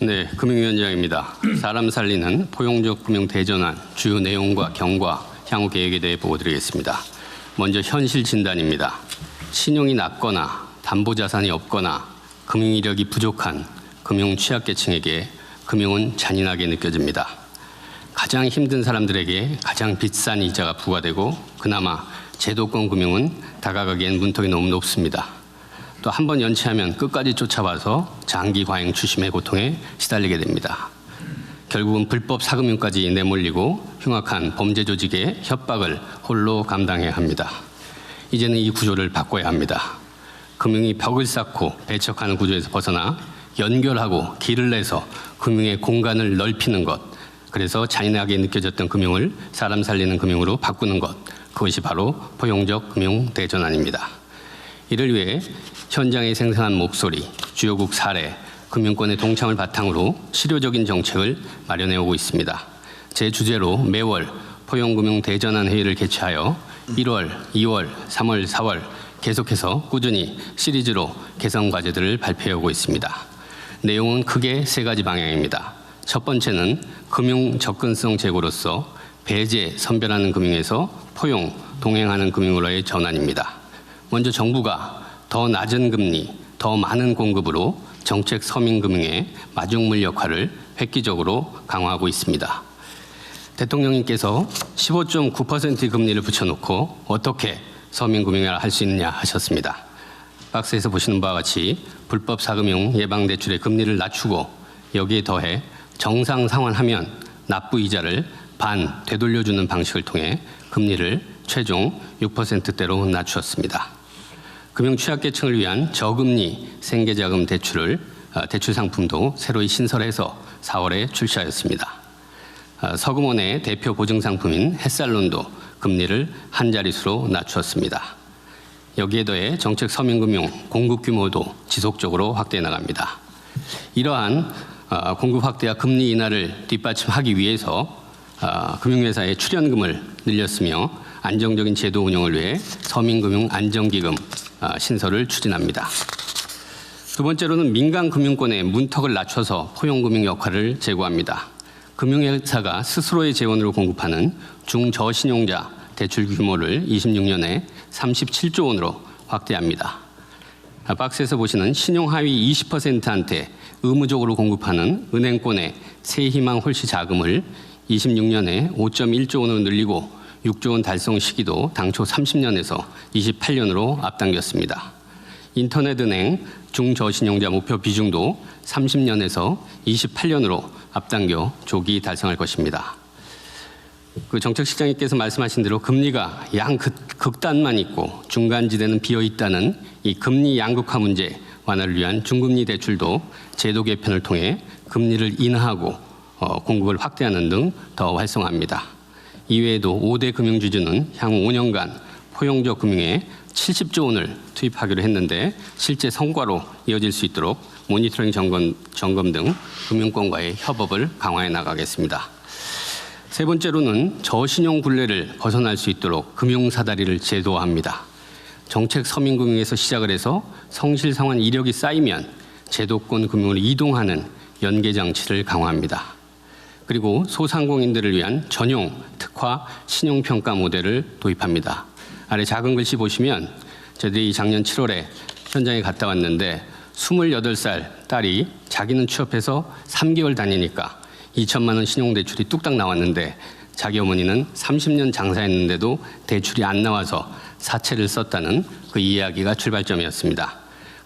네, 금융위원장입니다. 사람 살리는 포용적 금융 대전환 주요 내용과 경과, 향후 계획에 대해 보고드리겠습니다. 먼저 현실 진단입니다. 신용이 낮거나 담보자산이 없거나 금융 이력이 부족한 금융 취약계층에게 금융은 잔인하게 느껴집니다. 가장 힘든 사람들에게 가장 비싼 이자가 부과되고 그나마 제도권 금융은 다가가기엔 문턱이 너무 높습니다. 또 한 번 연체하면 끝까지 쫓아와서 장기 과잉 추심의 고통에 시달리게 됩니다. 결국은 불법 사금융까지 내몰리고 흉악한 범죄 조직의 협박을 홀로 감당해야 합니다. 이제는 이 구조를 바꿔야 합니다. 금융이 벽을 쌓고 배척하는 구조에서 벗어나 연결하고 길을 내서 금융의 공간을 넓히는 것, 그래서 잔인하게 느껴졌던 금융을 사람 살리는 금융으로 바꾸는 것, 그것이 바로 포용적 금융 대전환입니다. 이를 위해 현장에 생생한 목소리, 주요국 사례, 금융권의 동참을 바탕으로 실효적인 정책을 마련해 오고 있습니다. 제 주제로 매월 포용금융 대전환 회의를 개최하여 1월, 2월, 3월, 4월 계속해서 꾸준히 시리즈로 개선 과제들을 발표해 오고 있습니다. 내용은 크게 세 가지 방향입니다. 첫 번째는 금융 접근성 제고로서 배제, 선별하는 금융에서 포용, 동행하는 금융으로의 전환입니다. 먼저 정부가 더 낮은 금리, 더 많은 공급으로 정책 서민금융의 마중물 역할을 획기적으로 강화하고 있습니다. 대통령님께서 15.9%의 금리를 붙여놓고 어떻게 서민금융을 할 수 있느냐 하셨습니다. 박스에서 보시는 바와 같이 불법 사금융 예방대출의 금리를 낮추고 여기에 더해 정상 상환하면 납부 이자를 반 되돌려주는 방식을 통해 금리를 최종 6%대로 낮추었습니다. 금융 취약계층을 위한 저금리 생계자금 대출 상품도 새로이 신설해서 4월에 출시하였습니다. 서금원의 대표 보증 상품인 햇살론도 금리를 한 자릿수로 낮추었습니다. 여기에 더해 정책 서민금융 공급 규모도 지속적으로 확대해 나갑니다. 이러한 공급 확대와 금리 인하를 뒷받침하기 위해서 금융회사의 출연금을 늘렸으며 안정적인 제도 운영을 위해 서민금융 안정기금 신설을 추진합니다. 두 번째로는 민간 금융권의 문턱을 낮춰서 포용금융 역할을 제고합니다. 금융회사가 스스로의 재원으로 공급하는 중저신용자 대출 규모를 26년에 37조 원으로 확대합니다. 박스에서 보시는 신용하위 20%한테 의무적으로 공급하는 은행권의 세희망 홀시 자금을 26년에 5.1조 원으로 늘리고 6조 원 달성 시기도 당초 30년에서 28년으로 앞당겼습니다. 인터넷은행 중저신용자 목표 비중도 30년에서 28년으로 앞당겨 조기 달성할 것입니다. 그 정책실장님께서 말씀하신 대로 금리가 극단만 있고 중간지대는 비어 있다는 이 금리 양극화 문제 완화를 위한 중금리 대출도 제도 개편을 통해 금리를 인하하고 공급을 확대하는 등 더 활성화합니다. 이외에도 5대 금융주주는 향후 5년간 포용적 금융에 70조 원을 투입하기로 했는데 실제 성과로 이어질 수 있도록 모니터링 점검 등 금융권과의 협업을 강화해 나가겠습니다. 세 번째로는 저신용 굴레를 벗어날 수 있도록 금융사다리를 제도화합니다. 정책 서민금융에서 시작을 해서 성실성한 이력이 쌓이면 제도권 금융으로 이동하는 연계장치를 강화합니다. 그리고 소상공인들을 위한 전용 특화 신용평가 모델을 도입합니다. 아래 작은 글씨 보시면 저희들이 작년 7월에 현장에 갔다 왔는데 28살 딸이 자기는 취업해서 3개월 다니니까 2천만 원 신용대출이 뚝딱 나왔는데 자기 어머니는 30년 장사했는데도 대출이 안 나와서 사채를 썼다는 그 이야기가 출발점이었습니다.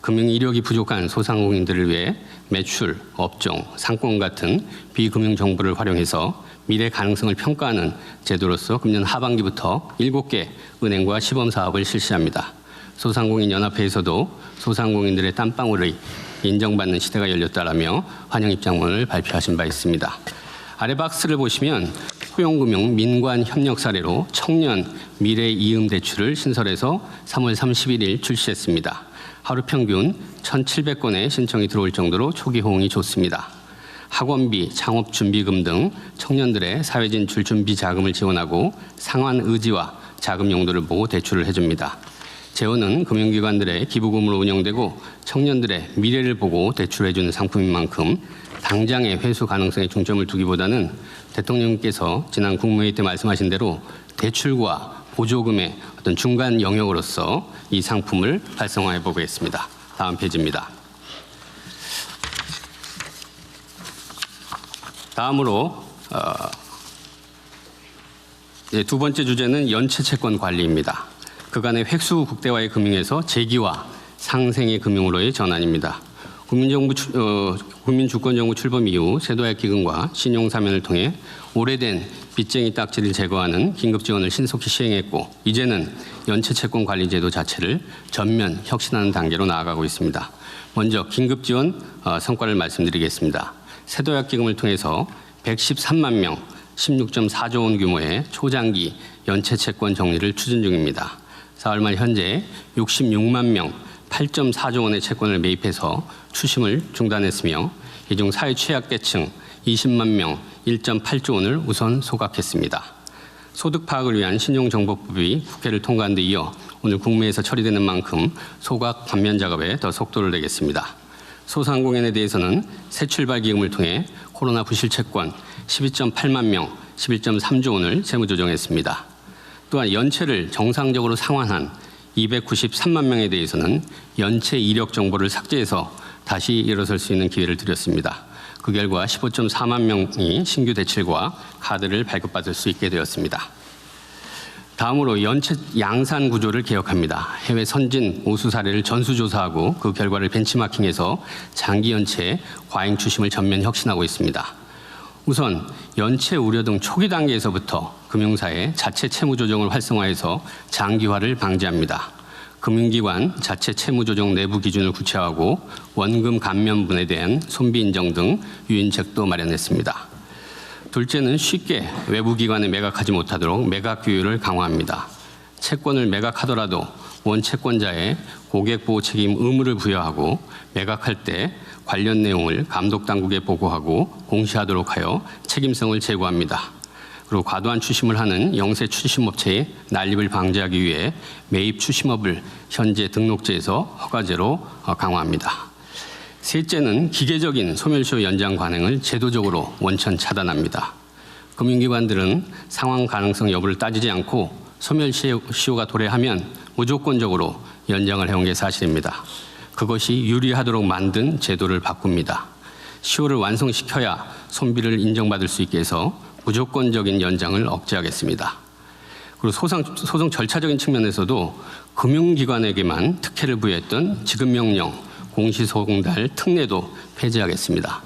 금융 이력이 부족한 소상공인들을 위해 매출, 업종, 상권 같은 비금융 정보를 활용해서 미래 가능성을 평가하는 제도로서 금년 하반기부터 7개 은행과 시범사업을 실시합니다. 소상공인연합회에서도 소상공인들의 땀방울이 인정받는 시대가 열렸다라며 환영 입장문을 발표하신 바 있습니다. 아래 박스를 보시면 포용금융 민관 협력 사례로 청년 미래 이음 대출을 신설해서 3월 31일 출시했습니다. 하루 평균 1,700건의 신청이 들어올 정도로 초기 호응이 좋습니다. 학원비, 창업준비금 등 청년들의 사회진출 준비 자금을 지원하고 상환 의지와 자금 용도를 보고 대출을 해줍니다. 재원은 금융기관들의 기부금으로 운영되고 청년들의 미래를 보고 대출해주는 상품인 만큼 당장의 회수 가능성에 중점을 두기보다는 대통령께서 지난 국무회의 때 말씀하신 대로 대출과 보조금의 어떤 중간 영역으로서 이 상품을 활성화해 보겠습니다. 다음 페이지입니다. 다음으로 두 번째 주제는 연체 채권 관리입니다. 그간의 획수 국대화의 금융에서 재기와 상생의 금융으로의 전환입니다. 국민주권정부 출범 이후 세도약 기금과 신용사면을 통해 오래된 빚쟁이 딱지를 제거하는 긴급지원을 신속히 시행했고 이제는 연체채권 관리제도 자체를 전면 혁신하는 단계로 나아가고 있습니다. 먼저 긴급지원 성과를 말씀드리겠습니다. 세도약 기금을 통해서 113만 명, 16.4조 원 규모의 초장기 연체채권 정리를 추진 중입니다. 4월 말 현재 66만 명, 8.4조 원의 채권을 매입해서 추심을 중단했으며 이 중 사회 취약계층 20만 명, 1.8조 원을 우선 소각했습니다. 소득 파악을 위한 신용정보법이 국회를 통과한 데 이어 오늘 국무회에서 처리되는 만큼 소각 반면 작업에 더 속도를 내겠습니다. 소상공인에 대해서는 새출발기금을 통해 코로나 부실채권 12.8만 명, 11.3조 원을 세무조정했습니다. 또한 연체를 정상적으로 상환한 293만 명에 대해서는 연체 이력 정보를 삭제해서 다시 일어설 수 있는 기회를 드렸습니다. 그 결과 15.4만 명이 신규 대출과 카드를 발급받을 수 있게 되었습니다. 다음으로 연체 양산 구조를 개혁합니다. 해외 선진 우수 사례를 전수조사하고 그 결과를 벤치마킹해서 장기 연체 과잉 추심을 전면 혁신하고 있습니다. 우선 연체 우려 등 초기 단계에서부터 금융사의 자체 채무 조정을 활성화해서 장기화를 방지합니다. 금융기관 자체 채무 조정 내부 기준을 구체화하고 원금 감면분에 대한 손비 인정 등 유인책도 마련했습니다. 둘째는 쉽게 외부 기관에 매각하지 못하도록 매각 규율을 강화합니다. 채권을 매각하더라도 원채권자의 고객 보호 책임 의무를 부여하고 매각할 때 관련 내용을 감독 당국에 보고하고 공시하도록 하여 책임성을 제고합니다. 그리고 과도한 추심을 하는 영세 추심업체의 난립을 방지하기 위해 매입 추심업을 현재 등록제에서 허가제로 강화합니다. 셋째는 기계적인 소멸시효 연장 관행을 제도적으로 원천 차단합니다. 금융기관들은 상환 가능성 여부를 따지지 않고 소멸시효가 도래하면 무조건적으로 연장을 해온 게 사실입니다. 그것이 유리하도록 만든 제도를 바꿉니다. 시효를 완성시켜야 손비를 인정받을 수 있게 해서 무조건적인 연장을 억제하겠습니다. 그리고 소송 절차적인 측면에서도 금융기관에게만 특혜를 부여했던 지급명령, 공시소송달 특례도 폐지하겠습니다.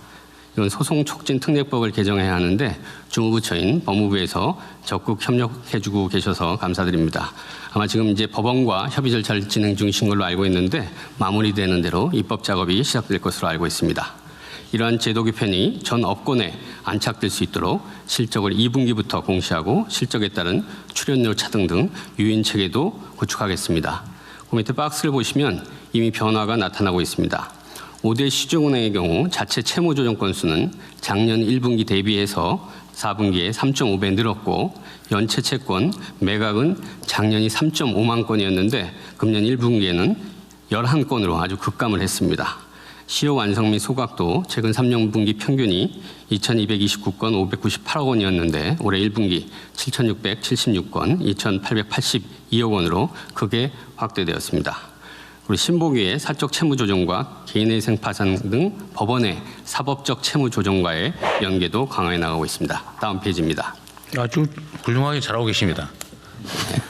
이건 소송촉진특례법을 개정해야 하는데 주무부처인 법무부에서 적극 협력해주고 계셔서 감사드립니다. 아마 지금 이제 법원과 협의 절차를 진행 중이신 걸로 알고 있는데 마무리되는 대로 입법 작업이 시작될 것으로 알고 있습니다. 이러한 제도 개편이 전 업권에 안착될 수 있도록 실적을 2분기부터 공시하고 실적에 따른 출연료 차등 등 유인 체계도 구축하겠습니다. 그 밑에 박스를 보시면 이미 변화가 나타나고 있습니다. 5대 시중은행의 경우 자체 채무 조정 건수는 작년 1분기 대비해서 4분기에 3.5배 늘었고 연체 채권 매각은 작년이 3.5만 건이었는데 금년 1분기에는 11건으로 아주 급감을 했습니다. 시효 완성 및 소각도 최근 3년분기 평균이 2,229건 598억 원이었는데 올해 1분기 7,676건 2,882억 원으로 크게 확대되었습니다. 그리고 신보기의 사적 채무 조정과 개인회생 파산 등 법원의 사법적 채무 조정과의 연계도 강화해 나가고 있습니다. 다음 페이지입니다. 아주 훌륭하게 잘하고 계십니다. 네.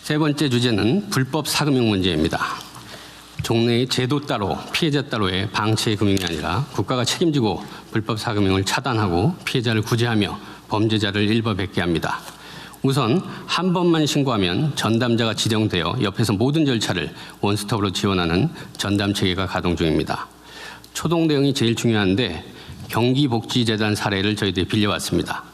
세 번째 주제는 불법 사금융 문제입니다. 종래의 제도 따로 피해자 따로의 방치의 금융이 아니라 국가가 책임지고 불법 사금융을 차단하고 피해자를 구제하며 범죄자를 일벌백계 합니다. 우선 한 번만 신고하면 전담자가 지정되어 옆에서 모든 절차를 원스톱으로 지원하는 전담 체계가 가동 중입니다. 초동 대응이 제일 중요한데 경기복지재단 사례를 저희들이 빌려왔습니다.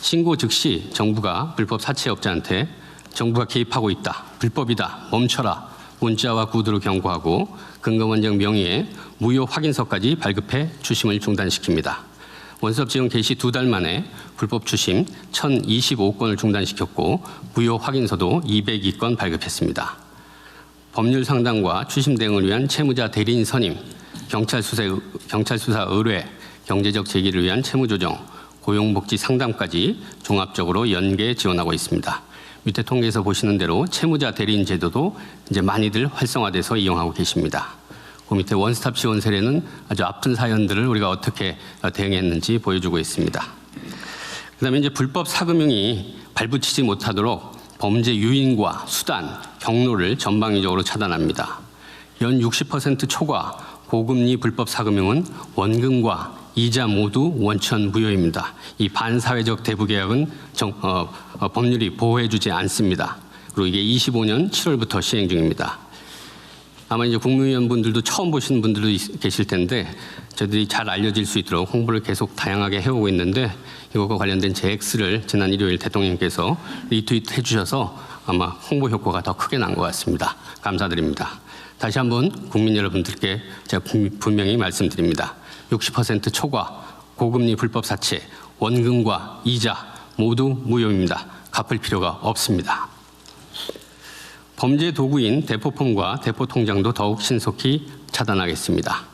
신고 즉시 정부가 불법 사채업자한테 정부가 개입하고 있다, 불법이다, 멈춰라 문자와 구두로 경고하고 근거원정 명의의 무효 확인서까지 발급해 추심을 중단시킵니다. 원스톱 지원 개시 2달 만에 불법 추심 1,025건을 중단시켰고 무효 확인서도 202건 발급했습니다. 법률 상담과 추심 대응을 위한 채무자 대리인 선임, 경찰 수사 의뢰, 경제적 제기를 위한 채무 조정, 고용복지 상담까지 종합적으로 연계 지원하고 있습니다. 밑에 통계에서 보시는 대로 채무자 대리인 제도도 이제 많이들 활성화돼서 이용하고 계십니다. 그 밑에 원스톱 지원 세례는 아주 아픈 사연들을 우리가 어떻게 대응했는지 보여주고 있습니다. 그다음에 이제 불법 사금융이 발붙이지 못하도록 범죄 유인과 수단, 경로를 전방위적으로 차단합니다. 연 60% 초과 고금리 불법 사금융은 원금과 이자 모두 원천 무효입니다. 이 반사회적 대부 계약은 법률이 보호해주지 않습니다. 그리고 이게 25년 7월부터 시행 중입니다. 아마 이제 국무위원분들도 처음 보시는 분들도 계실 텐데 저희들이 잘 알려질 수 있도록 홍보를 계속 다양하게 해오고 있는데 이것과 관련된 JX를 지난 일요일 대통령께서 리트윗해 주셔서 아마 홍보 효과가 더 크게 난 것 같습니다. 감사드립니다. 다시 한번 국민 여러분들께 제가 분명히 말씀드립니다. 60% 초과 고금리 불법 사채, 원금과 이자 모두 무효입니다. 갚을 필요가 없습니다. 범죄 도구인 대포폼과 대포통장도 더욱 신속히 차단하겠습니다.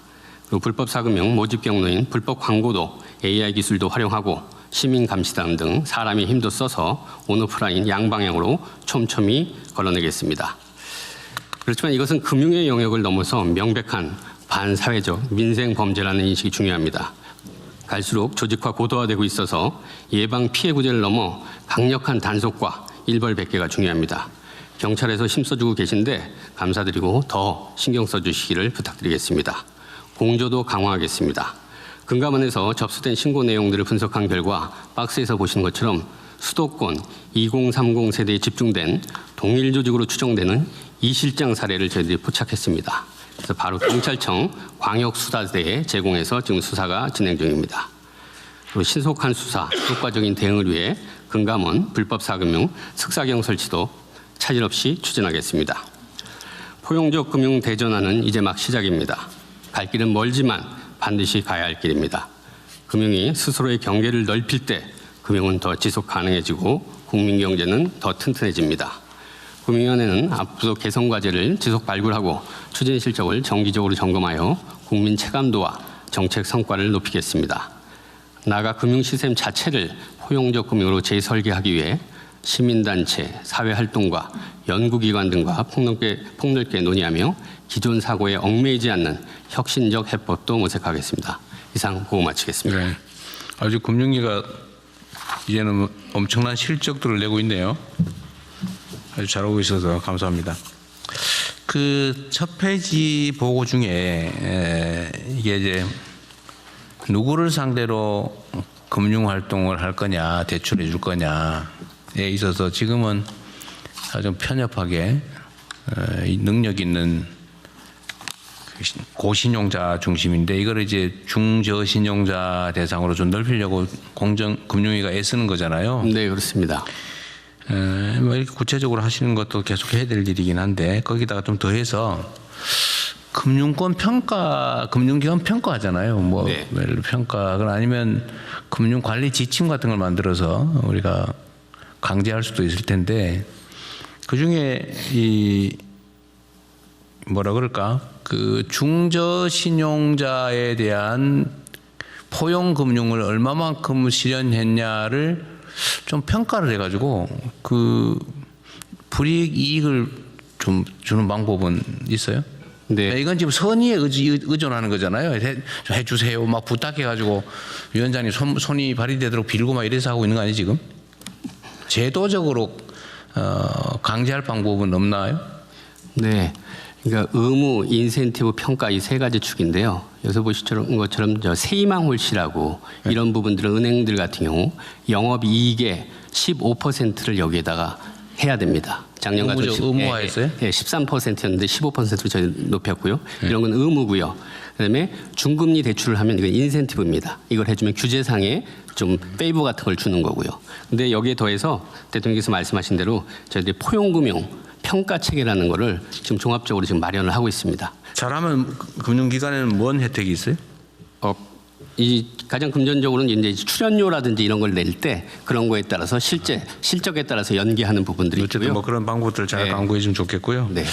그리고 불법 사금융 모집 경로인 불법 광고도 AI 기술도 활용하고 시민 감시단 등 사람의 힘도 써서 온오프라인 양방향으로 촘촘히 걸어내겠습니다. 그렇지만 이것은 금융의 영역을 넘어서 명백한 반사회적 민생 범죄라는 인식이 중요합니다. 갈수록 조직화 고도화되고 있어서 예방 피해 구제를 넘어 강력한 단속과 일벌백계가 중요합니다. 경찰에서 힘써주고 계신데 감사드리고 더 신경 써주시기를 부탁드리겠습니다. 공조도 강화하겠습니다. 금감원에서 접수된 신고 내용들을 분석한 결과 박스에서 보시는 것처럼 수도권 2030 세대에 집중된 동일 조직으로 추정되는 이실장 사례를 저희들이 포착했습니다. 그래서 바로 경찰청 광역수사대에 제공해서 지금 수사가 진행 중입니다. 그리고 신속한 수사, 효과적인 대응을 위해 금감원 불법사금융 특사경 설치도 차질 없이 추진하겠습니다. 포용적 금융 대전환은 이제 막 시작입니다. 갈 길은 멀지만 반드시 가야 할 길입니다. 금융이 스스로의 경계를 넓힐 때 금융은 더 지속 가능해지고 국민 경제는 더 튼튼해집니다. 금융위원회는 앞으로 개선 과제를 지속 발굴하고 추진 실적을 정기적으로 점검하여 국민 체감도와 정책 성과를 높이겠습니다. 나아가 금융 시스템 자체를 포용적 금융으로 재설계하기 위해 시민단체, 사회활동가, 연구기관 등과 폭넓게 논의하며 기존 사고에 얽매이지 않는 혁신적 해법도 모색하겠습니다. 이상 보고 마치겠습니다. 네. 아주 금융위가 이제는 엄청난 실적들을 내고 있네요. 아주 잘하고 있어서 감사합니다. 그 첫 페이지 보고 중에 이게 이제 누구를 상대로 금융 활동을 할 거냐, 대출해 줄 거냐에 있어서 지금은 아주 편협하게 능력 있는 고신용자 중심인데 이걸 이제 중저신용자 대상으로 좀 넓히려고 금융위가 애쓰는 거잖아요. 네, 그렇습니다. 뭐 이렇게 구체적으로 하시는 것도 계속 해야 될 일이긴 한데 거기다가 좀 더해서 금융권 평가, 금융기관 평가하잖아요. 뭐 네. 평가가 아니면 금융관리 지침 같은 걸 만들어서 우리가 강제할 수도 있을 텐데 그 중에 이 뭐라 그럴까 그 중저신용자에 대한 포용금융을 얼마만큼 실현했냐를 좀 평가를 해가지고 그 불이익 이익을 좀 주는 방법은 있어요? 네. 이건 지금 선의에 의존하는 거잖아요. 해주세요 막 부탁해가지고 위원장님 손이 발휘되도록 빌고 막 이래서 하고 있는 거 아니에요 지금? 제도적으로 강제할 방법은 없나요? 네. 그러니까 의무, 인센티브, 평가 이 세 가지 축인데요. 여기서 보시는 것처럼 세이망홀씨라고 네. 이런 부분들은 은행들 같은 경우 영업이익의 15%를 여기에다가 해야 됩니다. 작년 같은 의무화했어요? 네, 13%였는데 15%로 저희 높였고요. 이런 건 의무고요. 그다음에 중금리 대출을 하면 이건 인센티브입니다. 이걸 해주면 규제상에 좀 페이버 같은 걸 주는 거고요. 근데 여기에 더해서 대통령께서 말씀하신 대로 저희들이 포용금융 평가 체계라는 거를 지금 종합적으로 지금 마련을 하고 있습니다. 잘하면 금융기관에는 뭔 혜택이 있어요? 이 가장 금전적으로는 이제 출연료라든지 이런 걸 낼 때 그런 거에 따라서 실적에 따라서 연계하는 부분들이 어쨌든 있고요. 뭐 그런 방법들 잘 네. 강구해 주면 좋겠고요. 네.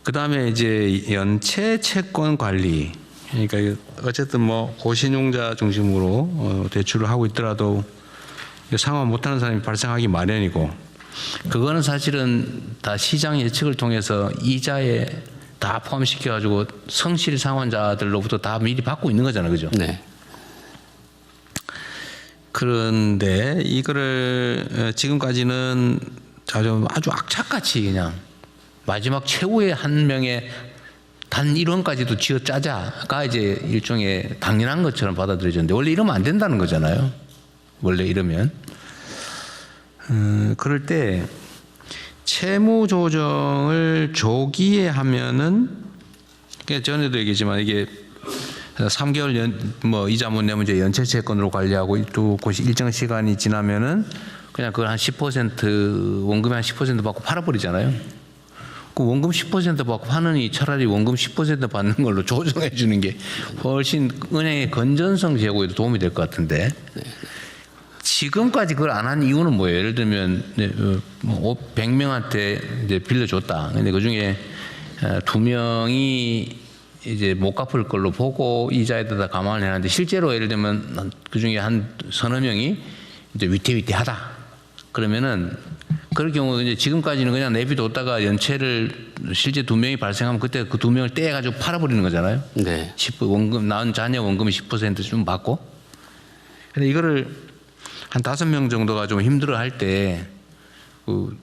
그다음에 이제 연체 채권 관리. 그러니까 어쨌든 뭐 고신용자 중심으로 대출을 하고 있더라도 상환 못하는 사람이 발생하기 마련이고, 그거는 사실은 다 시장 예측을 통해서 이자에 다 포함시켜 가지고 성실 상환자들로부터 다 미리 받고 있는 거잖아요, 그죠? 네. 그런데 이거를 지금까지는 아주 악착같이 그냥 마지막 최후의 한 명의 단 1원까지도 쥐어 짜자가 이제 일종의 당연한 것처럼 받아들여졌는데, 원래 이러면 안 된다는 거잖아요. 원래 이러면. 그럴 때 채무 조정을 조기에 하면은, 그러니까 전에도 얘기했지만 이게 3개월 뭐 이자 못 내면 이제 연체 채권으로 관리하고 또 그것이 일정 시간이 지나면은 그냥 그걸 한 10% 원금의 한 10% 받고 팔아버리잖아요. 그 원금 10% 받고 파느니 차라리 원금 10% 받는 걸로 조정해 주는 게 훨씬 은행의 건전성 제고에도 도움이 될 것 같은데, 지금까지 그걸 안 한 이유는 뭐예요? 예를 들면 100명한테 이제 빌려줬다. 근데 그 중에 2명이 이제 못 갚을 걸로 보고 이자에다 감안을 해놨는데, 실제로 예를 들면 그 중에 한 서너 명이 이제 위태위태하다. 그러면은 그럴 경우 이제 지금까지는 그냥 내비뒀다가 연체를 실제 2명이 발생하면 그때 그 2명을 떼가지고 팔아버리는 거잖아요. 네. 원금 낳은 자녀 원금이 10% 좀 받고. 근데 이거를 한 5명 정도가 좀 힘들어할 때 그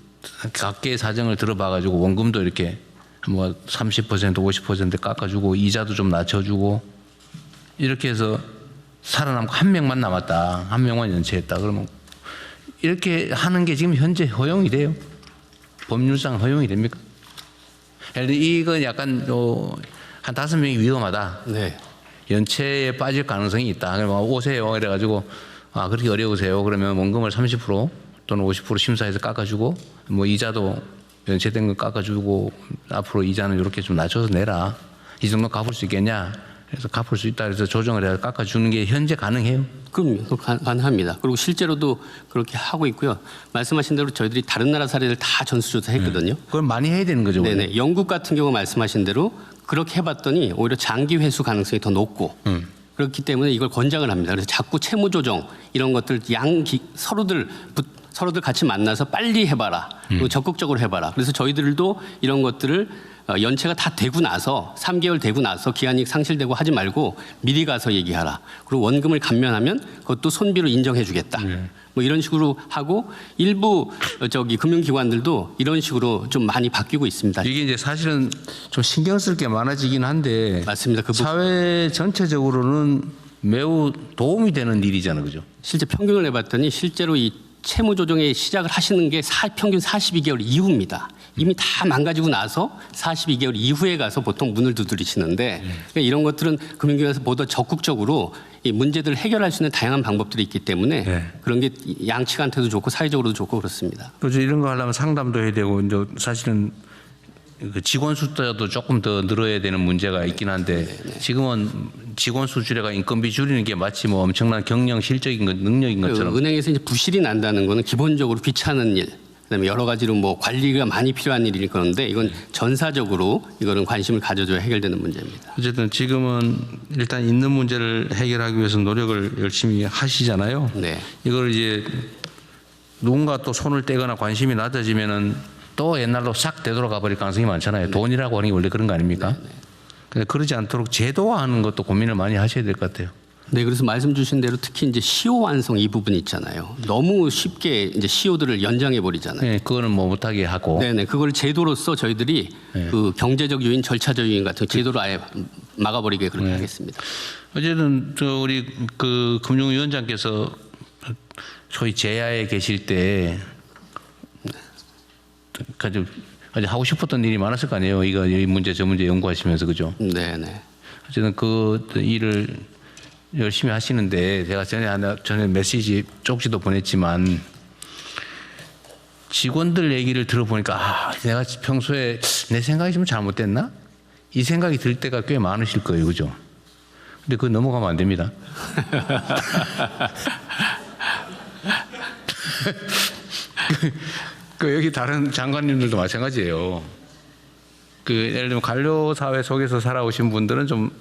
각계의 사정을 들어봐가지고 원금도 이렇게 뭐 30% 50% 깎아주고 이자도 좀 낮춰주고 이렇게 해서 살아남고 한 명만 남았다. 한 명만 연체했다. 그러면 이렇게 하는 게 지금 현재 허용이 돼요? 법률상 허용이 됩니까? 예를 들어 이건 약간 한 5명이 위험하다. 네. 연체에 빠질 가능성이 있다. 그러면 오세요. 이래가지고 그렇게 어려우세요. 그러면 원금을 30% 또는 50% 심사해서 깎아주고 뭐 이자도 연체된 거 깎아주고 앞으로 이자는 이렇게 좀 낮춰서 내라. 이 정도 갚을 수 있겠냐? 그래서 갚을 수 있다. 그래서 조정을 해서 깎아주는 게 현재 가능해요? 그럼요. 가능합니다. 그리고 실제로도 그렇게 하고 있고요. 말씀하신 대로 저희들이 다른 나라 사례를 다 전수조사했거든요. 그걸 많이 해야 되는 거죠. 원래. 네네. 영국 같은 경우 말씀하신 대로 그렇게 해봤더니 오히려 장기 회수 가능성이 더 높고 그렇기 때문에 이걸 권장을 합니다. 그래서 자꾸 채무 조정 이런 것들 서로들 같이 만나서 빨리 해봐라. 그리고 적극적으로 해봐라. 그래서 저희들도 이런 것들을 연체가 다 되고 나서 3개월 되고 나서 기한이 상실되고 하지 말고 미리 가서 얘기하라. 그리고 원금을 감면하면 그것도 손비로 인정해주겠다. 뭐 이런 식으로 하고 일부 금융기관들도 이런 식으로 좀 많이 바뀌고 있습니다. 이게 이제 사실은 좀 신경 쓸 게 많아지긴 한데 맞습니다. 그 사회 전체적으로는 매우 도움이 되는 일이잖아요, 그죠? 실제 평균을 내봤더니 실제로 이 채무 조정의 시작을 하시는 게 평균 42개월 이후입니다. 이미 다 망가지고 나서 42개월 이후에 가서 보통 문을 두드리시는데 그러니까 이런 것들은 금융기관에서 보다 적극적으로 이 문제들을 해결할 수 있는 다양한 방법들이 있기 때문에 그런 게 양측한테도 좋고 사회적으로도 좋고 그렇습니다. 그렇죠. 이런 거 하려면 상담도 해야 되고 이제 사실은 그 직원 숫자도 조금 더 늘어야 되는 문제가 있긴 한데 지금은 직원 수 줄여가 인건비 줄이는 게 마치 뭐 엄청난 경영 실적인 능력인 것처럼. 은행에서 이제 부실이 난다는 거는 기본적으로 귀찮은 일. 그다음에 여러 가지로 뭐 관리가 많이 필요한 일일 건데 이건 전사적으로 이거는 관심을 가져줘야 해결되는 문제입니다. 어쨌든 지금은 일단 있는 문제를 해결하기 위해서 노력을 열심히 하시잖아요. 네. 이걸 이제 누군가 또 손을 떼거나 관심이 낮아지면은 또 옛날로 싹 되돌아가 버릴 가능성이 많잖아요. 돈이라고 하는 게 원래 그런 거 아닙니까? 그러니까 그러지 않도록 제도화하는 것도 고민을 많이 하셔야 될 것 같아요. 네, 그래서 말씀 주신 대로 특히 이제 시효 완성 이 부분 있잖아요. 너무 쉽게 이제 시효들을 연장해 버리잖아요. 네, 그거는 뭐 못하게 하고. 네네, 그걸 제도로서 저희들이 그 경제적 요인, 절차적 요인 같은 제도로 아예 막아버리게 그렇게 하겠습니다. 어쨌든 우리 그 금융위원장께서 소위 제야에 계실 때 아주 하고 싶었던 일이 많았을 거 아니에요. 이 문제 저 문제 연구하시면서 그죠? 네네. 어쨌든 그 일을 열심히 하시는데 제가 전에 메시지 쪽지도 보냈지만 직원들 얘기를 들어보니까 내가 평소에 내 생각이 좀 잘못됐나? 이 생각이 들 때가 꽤 많으실 거예요. 그죠? 근데 그거 넘어가면 안 됩니다. 여기 다른 장관님들도 마찬가지예요. 그 예를 들면 관료 사회 속에서 살아오신 분들은 좀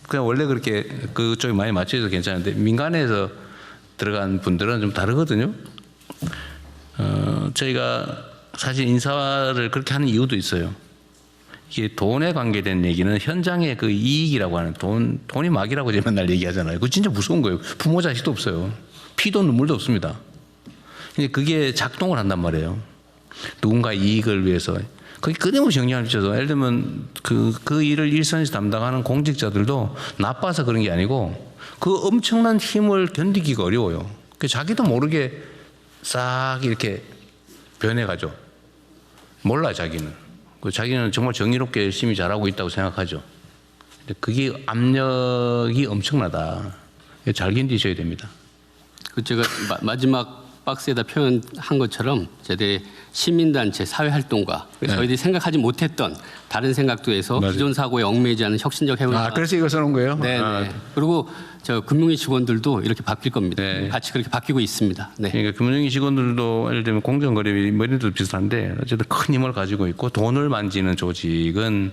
그냥 원래 그렇게 그쪽에 많이 맞춰져서 괜찮은데 민간에서 들어간 분들은 좀 다르거든요. 저희가 사실 인사를 그렇게 하는 이유도 있어요. 이게 돈에 관계된 얘기는 현장의 그 이익이라고 하는 돈이 막이라고 제가 맨날 얘기하잖아요. 그거 진짜 무서운 거예요. 부모 자식도 없어요. 피도 눈물도 없습니다. 근데 그게 작동을 한단 말이에요. 누군가의 이익을 위해서. 그게 끊임없이 영향을 미쳐서 예를 들면 그 일을 일선에서 담당하는 공직자들도 나빠서 그런 게 아니고 그 엄청난 힘을 견디기가 어려워요. 자기도 모르게 싹 이렇게 변해가죠. 몰라 자기는. 자기는 정말 정의롭게 열심히 잘하고 있다고 생각하죠. 근데 그게 압력이 엄청나다. 잘 견디셔야 됩니다. 그 제가 마지막 박스에다 표현한 것처럼 저희들의 시민단체 사회활동가 저희들이 생각하지 못했던 다른 생각도 해서 맞아요. 기존 사고에 얽매이지 않은 혁신적 해외. 그래서 이거 써놓은 거예요? 네. 그리고 저 금융위 직원들도 이렇게 바뀔 겁니다. 네. 같이 그렇게 바뀌고 있습니다. 네. 그러니까 금융위 직원들도 예를 들면 공정거래위 뭐 이런 데도 비슷한데 어쨌든 큰 힘을 가지고 있고 돈을 만지는 조직은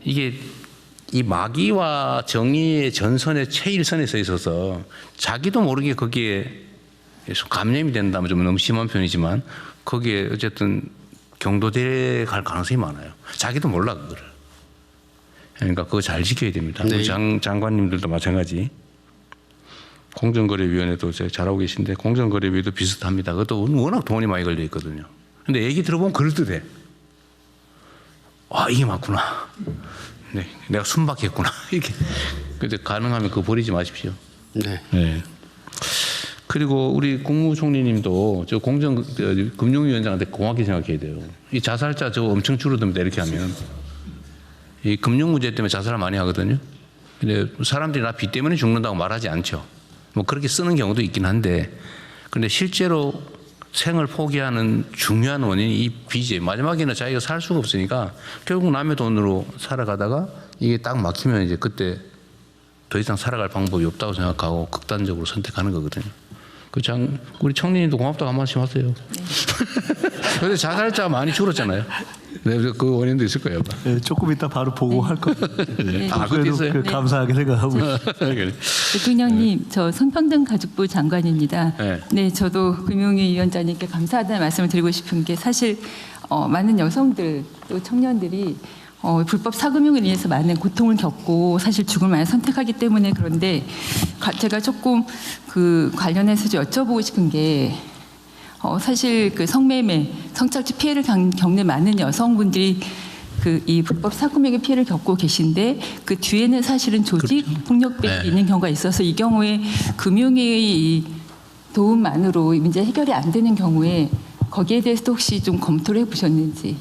이게 이 마귀와 정의의 전선의 최일선에 서 있어서 자기도 모르게 거기에 감염이 된다면 좀 너무 심한 편이지만 거기에 어쨌든 경도돼 갈 가능성이 많아요. 자기도 몰라 그거를. 그러니까 그거 잘 지켜야 됩니다. 네. 우리 장관님들도 마찬가지. 공정거래위원회도 잘하고 계신데 공정거래위도 비슷합니다. 그것도 워낙 돈이 많이 걸려 있거든요. 근데 얘기 들어보면 그럴듯해. 이게 맞구나. 네, 내가 순박했구나. 이렇게. 근데 가능하면 그거 버리지 마십시오. 네. 네. 그리고 우리 국무총리님도 저 금융위원장한테 고맙게 생각해야 돼요. 이 자살자 저거 엄청 줄어듭니다. 이렇게 하면. 이 금융 문제 때문에 자살을 많이 하거든요. 근데 사람들이 나 빚 때문에 죽는다고 말하지 않죠. 뭐 그렇게 쓰는 경우도 있긴 한데, 근데 실제로 생을 포기하는 중요한 원인이 이 빚이에요. 마지막에는 자기가 살 수가 없으니까 결국 남의 돈으로 살아가다가 이게 딱 막히면 이제 그때 더 이상 살아갈 방법이 없다고 생각하고 극단적으로 선택하는 거거든요. 우리 청리님도 고맙다고 한 말씀 하세요. 그런데 자살자가 많이 줄었잖아요. 네, 그 원인도 있을 거예요. 네, 조금 이따 바로 보고할 겁니다. 네. 그래도 있어요? 감사하게 생각하고 있습니다. 대통령님, 저 성평등가족부 장관입니다. 네. 네, 저도 금융위 위원장님께 감사하다는 말씀을 드리고 싶은 게 사실 많은 여성들 또 청년들이 불법 사금융에 의해서 많은 고통을 겪고 사실 죽음을 선택하기 때문에 그런데 제가 조금 그 관련해서 좀 여쭤보고 싶은 게 사실 그 성매매, 성착취 피해를 겪는 많은 여성분들이 이 불법 사금융의 피해를 겪고 계신데 그 뒤에는 사실은 조직 폭력배가 네. 있는 경우가 있어서 이 경우에 금융의 이 도움만으로 문제 해결이 안 되는 경우에 거기에 대해서도 혹시 좀 검토를 해보셨는지.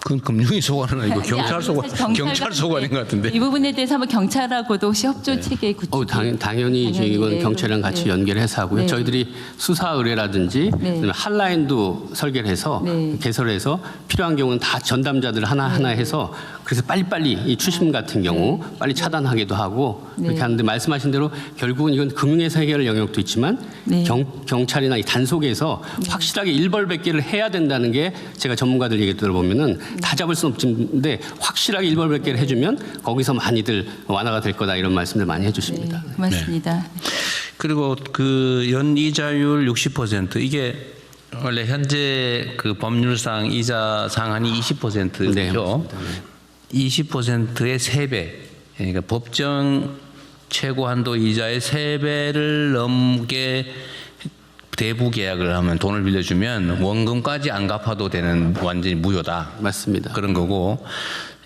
그건 금융위 소관은 아니고 사실 경찰 소관인 것 같은데. 이 부분에 대해서 한번 경찰하고도 혹시 협조 체계 구축. 당연히 이건 네. 경찰이랑 같이 네. 연결해서 하고요. 네. 저희들이 수사 의뢰라든지 네. 핫라인도 설계를 해서 네. 개설해서 필요한 경우는 다 전담자들 하나하나 해서 그래서 빨리빨리 이 추심 같은 경우 빨리 차단하기도 하고 그렇게 네. 하는데 말씀하신 대로 결국은 이건 금융에서 해결할 영역도 있지만 네. 경찰이나 이 단속에서 확실하게 일벌백계를 해야 된다는 게 제가 전문가들 얘기 들어보면은 다 잡을 수는 없는데 확실하게 일벌백계를 해주면 거기서 많이들 완화가 될 거다 이런 말씀들 많이 해주십니다. 네, 고맙습니다. 그리고 그 연이자율 60% 이게 원래 현재 그 법률상 이자 상한이 20%죠. 네, 20%의 3배. 그러니까 법정 최고 한도 이자의 3배를 넘게 대부 계약을 하면 돈을 빌려주면 원금까지 안 갚아도 되는 완전히 무효다. 맞습니다. 그런 거고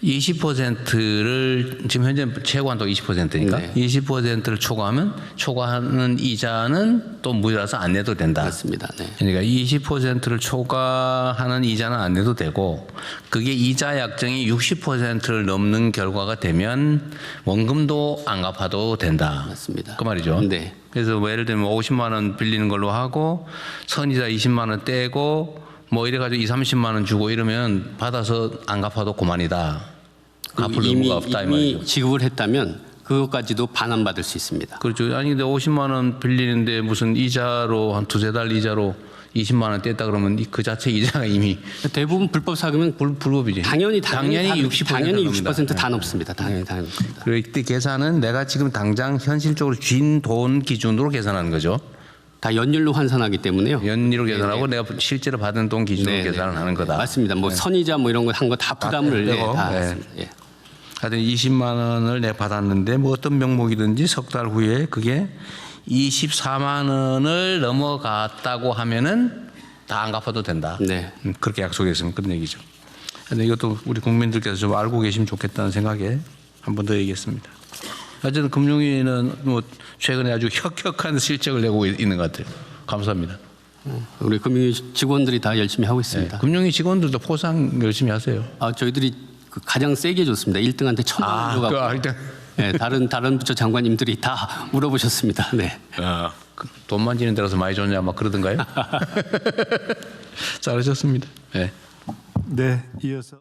20%를 지금 현재 최고 한도 20%니까 네. 20%를 초과하는 이자는 또 무효라서 안 내도 된다. 맞습니다. 네. 그러니까 20%를 초과하는 이자는 안 내도 되고 그게 이자 약정이 60%를 넘는 결과가 되면 원금도 안 갚아도 된다. 맞습니다. 그 말이죠. 네. 그래서 뭐 예를 들면 50만 원 빌리는 걸로 하고 선이자 20만 원 떼고 뭐 이래가지고 30만 원 주고 이러면 받아서 안 갚아도 그만이다. 갚을 의무가 없다 이 이미 말이죠. 지급을 했다면 그것까지도 반환받을 수 있습니다. 그렇죠. 아니 근데 50만 원 빌리는데 무슨 이자로 한 두세 달 이자로 20만 원 뗐다 그러면 그 자체 이자가 이미 대부분 불법 사금은 불법이지. 당연히 당연히 60% 당연히 넘는다. 60%다 높습니다. 당연히 높습니다. 그럴 때 계산은 내가 지금 당장 현실적으로 쥔 돈 기준으로 계산하는 거죠. 다 연율로 환산하기 때문에요. 연리로 계산하고 내가 실제로 받은 돈 기준으로 계산을 하는 거다. 맞습니다. 뭐 선이자 뭐 이런 거 한 거 다 부담을 빼고, 다 네. 했습니다. 예. 하여튼 20만 원을 내가 받았는데 뭐 어떤 명목이든지 석 달 후에 그게 24만 원을 넘어갔다고 하면은 다 안 갚아도 된다. 네. 그렇게 약속했으면 끝 얘기죠. 근데 이것도 우리 국민들께서 좀 알고 계시면 좋겠다는 생각에 한 번 더 얘기했습니다. 어쨌든 금융위는 뭐 최근에 아주 혁혁한 실적을 내고 있는 것 같아요. 감사합니다. 우리 금융위 직원들이 다 열심히 하고 있습니다. 금융위 직원들도 포상 열심히 하세요. 저희들이 그 가장 세게 줬습니다. 1등한테 1,000원 줘갖고. 일단 네, 다른 부처 장관님들이 다 물어보셨습니다. 네. 돈 만지는 데라서 많이 줬냐 막 그러던가요? 잘하셨습니다. 네. 네, 이어서.